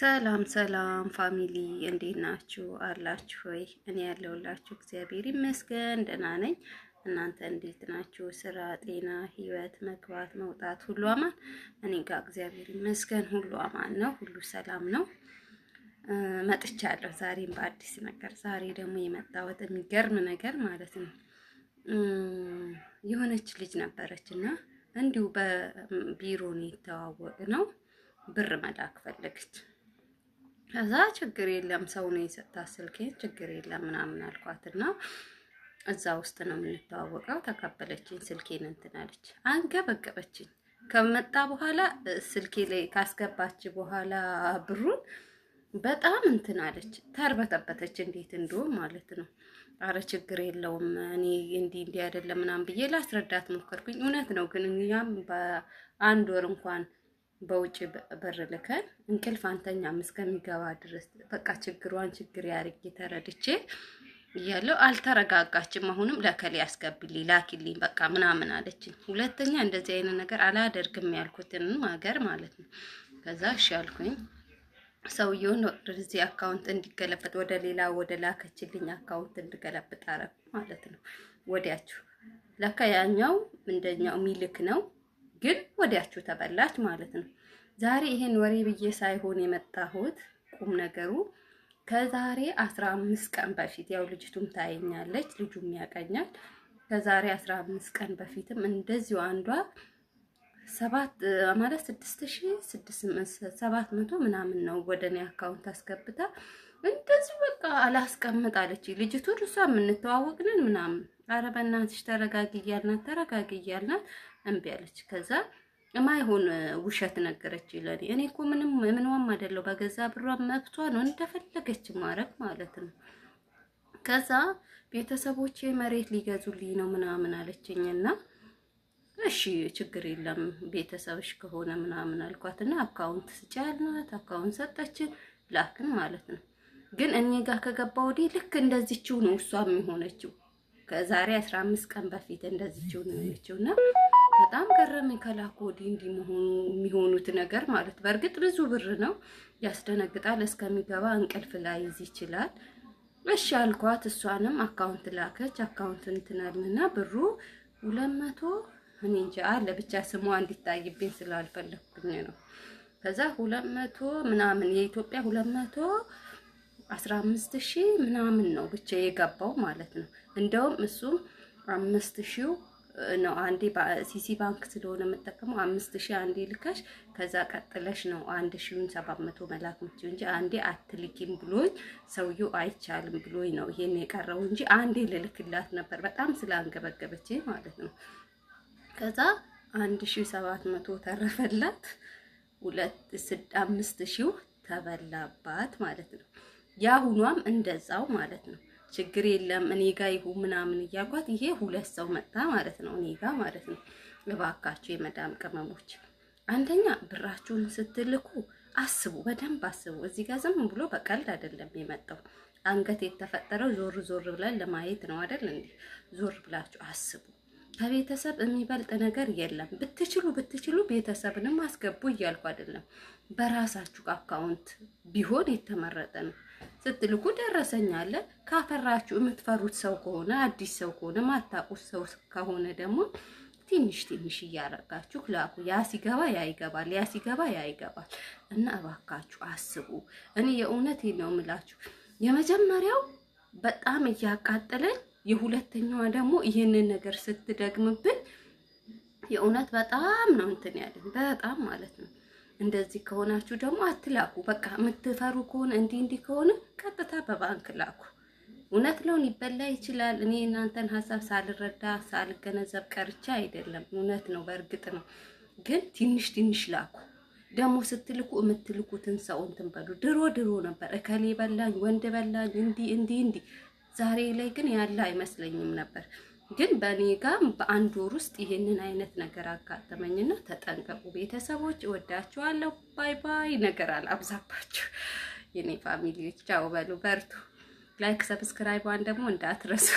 ሰላም ሰላም ፋሚሊ እንዴት ናችሁ? አላችሁ ወይ? እኔ ያለሁላችሁ እግዚአብሔር ይመስገን ደህና ነኝ። እናንተ እንዴት ናችሁ? ስራ፣ ጤና፣ ህይወት፣ መግባት መውጣት ሁሉ አማን? እኔ ጋር እግዚአብሔር ይመስገን ሁሉ አማን ነው፣ ሁሉ ሰላም ነው። መጥቻለሁ ዛሬም በአዲስ ነገር። ዛሬ ደግሞ የመጣሁት የሚገርም ነገር ማለት ነው። የሆነች ልጅ ነበረችና እንዲሁ በቢሮ ነው የተዋወቅነው። ብር መላክ ፈለገች። ከዛ ችግር የለም ሰው ነው የሰጣት ስልኬን፣ ችግር የለም ምናምን አልኳትና እዛ ውስጥ ነው የምንተዋወቀው። ተቀበለችኝ፣ ስልኬን እንትን አለች፣ አንገበገበችኝ። ከመጣ በኋላ ስልኬ ላይ ካስገባች በኋላ ብሩን በጣም እንትን አለች፣ ተርበተበተች። እንዴት እንደውም ማለት ነው። አረ ችግር የለውም እኔ እንዲህ አይደለም ምናምን ብዬ ላስረዳት ሞከርኩኝ። እውነት ነው ግን እኛም በአንድ ወር እንኳን በውጭ በር ልከን እንቅልፍ አንተኛም እስከሚገባ ድረስ በቃ ችግሯን ችግር ያርግ ተረድቼ እያለሁ አልተረጋጋችም። አሁንም ለከሌ ያስገብልኝ ላኪልኝ በቃ ምናምን አለችኝ። ሁለተኛ እንደዚህ አይነት ነገር አላደርግም ያልኩትን ነገር ማለት ነው። ከዛ እሺ አልኩኝ። ሰውየውን ወደዚህ አካውንት እንዲገለበጥ ወደ ላከችልኝ አካውንት እንዲገለበጥ አረኩ ማለት ነው። ወዲያችሁ ለካ ያኛው እንደኛው ሚልክ ነው ግን ወዲያችሁ ተበላች ማለት ነው። ዛሬ ይሄን ወሬ ብዬ ሳይሆን የመጣሁት ቁም ነገሩ ከዛሬ 15 ቀን በፊት ያው ልጅቱም ታየኛለች ልጁም ያቀኛል። ከዛሬ 15 ቀን በፊትም እንደዚሁ አንዷ 6700 ምናምን ነው ወደኔ አካውንት አስገብታ እንደዚህ በቃ አላስቀምጣለች ልጅቱ። እሷ የምንተዋወቅነን ምናምን አረ በእናትሽ ተረጋጊ እያልናት እምቢ አለች። ከዛ የማይሆን ውሸት ነገረች ለኔ። እኔ እኮ ምንም አይደለው በገዛ ብሯ መብቷ ነው እንደፈለገች ማረግ ማለት ነው። ከዛ ቤተሰቦቼ መሬት ሊገዙልኝ ነው ምናምን አለችኝና እሺ ችግር የለም ቤተሰብሽ ከሆነ ምናምን አልኳትና አካውንት ስጫልናት አካውንት ሰጠችን ላክን ማለት ነው። ግን እኔ ጋር ከገባው ወዲህ ልክ እንደዚህችው ነው እሷም የሆነችው። ከዛሬ 15 ቀን በፊት እንደዚህችው ነው የሆነችውና በጣም ገረመኝ። ከላኩ ወዲህ እንዲህ የሚሆኑት ነገር ማለት በእርግጥ ብዙ ብር ነው ያስደነግጣል። እስከሚገባ እንቅልፍ ላይ ይችላል። እሺ አልኳት። እሷንም አካውንት ላከች። አካውንት እንትናልና ብሩ 200 እኔ እንጃ አለ ብቻ ስሟ እንዲታይብኝ ስላልፈለኩኝ ነው። ከዛ 200 ምናምን የኢትዮጵያ 215,000 ምናምን ነው ብቻ የገባው ማለት ነው። እንደውም እሱም 5,000 ነው አንዴ ሲሲ ባንክ ስለሆነ የምጠቀመው 5,000 አንዴ ልካሽ ከዛ ቀጥለሽ ነው 1,700 መላክ ምትዩ እንጂ አንዴ አትልኪም ብሎኝ ሰውየው አይቻልም ብሎኝ ነው ይሄን የቀረው እንጂ አንዴ ልልክላት ነበር በጣም ስላንገበገበች ማለት ነው። ከዛ 1,700 ተረፈላት 5,000 ተበላባት ማለት ነው። ያሁኗም እንደዛው ማለት ነው። ችግር የለም እኔ ጋር ይሁን ምናምን እያልኳት ይሄ ሁለት ሰው መጣ ማለት ነው እኔ ጋር ማለት ነው። እባካችሁ የመዳም ቅመሞች አንደኛ ብራችሁን ስትልኩ አስቡ፣ በደንብ አስቡ። እዚህ ጋር ዝም ብሎ በቀልድ አይደለም የመጣው። አንገት የተፈጠረው ዞር ብለን ለማየት ነው አይደል እንዴ? ዞር ብላችሁ አስቡ። ከቤተሰብ የሚበልጥ ነገር የለም። ብትችሉ ቤተሰብንም አስገቡ እያልኩ አይደለም። በራሳችሁ አካውንት ቢሆን የተመረጠ ነው። ስትልኩ ደረሰኝ አለ። ካፈራችሁ የምትፈሩት ሰው ከሆነ አዲስ ሰው ከሆነ ማታውቁት ሰው ከሆነ ደግሞ ትንሽ እያረጋችሁ ላኩ። ያ ሲገባ ያ ይገባል፣ ያ ሲገባ ያ ይገባል። እና እባካችሁ አስቡ። እኔ የእውነት ነው የምላችሁ። የመጀመሪያው በጣም እያቃጠለኝ የሁለተኛዋ ደግሞ ይሄንን ነገር ስትደግምብን የእውነት በጣም ነው እንትን ያለኝ በጣም ማለት ነው። እንደዚህ ከሆናችሁ ደግሞ አትላኩ። በቃ የምትፈሩ ከሆነ እንዲህ ከሆነ ቀጥታ በባንክ ላኩ። እውነት ነው ሊበላ ይችላል። እኔ እናንተን ሀሳብ ሳልረዳ ሳልገነዘብ ቀርቻ አይደለም። እውነት ነው በእርግጥ ነው። ግን ትንሽ ላኩ። ደግሞ ስትልኩ የምትልኩትን ሰው እንትን በሉ። ድሮ ነበር እከሌ በላኝ ወንድ በላኝ እንዲህ ዛሬ ላይ ግን ያለ አይመስለኝም ነበር። ግን በኔ ጋር በአንድ ወር ውስጥ ይሄንን አይነት ነገር አጋጠመኝና ተጠንቀቁ ቤተሰቦች። እወዳችኋለሁ። ባይ ነገር አላብዛባችሁ የኔ ፋሚሊዎች። ቻው በሉ፣ በርቱ። ላይክ ሰብስክራይብ ደግሞ እንዳትረሱ።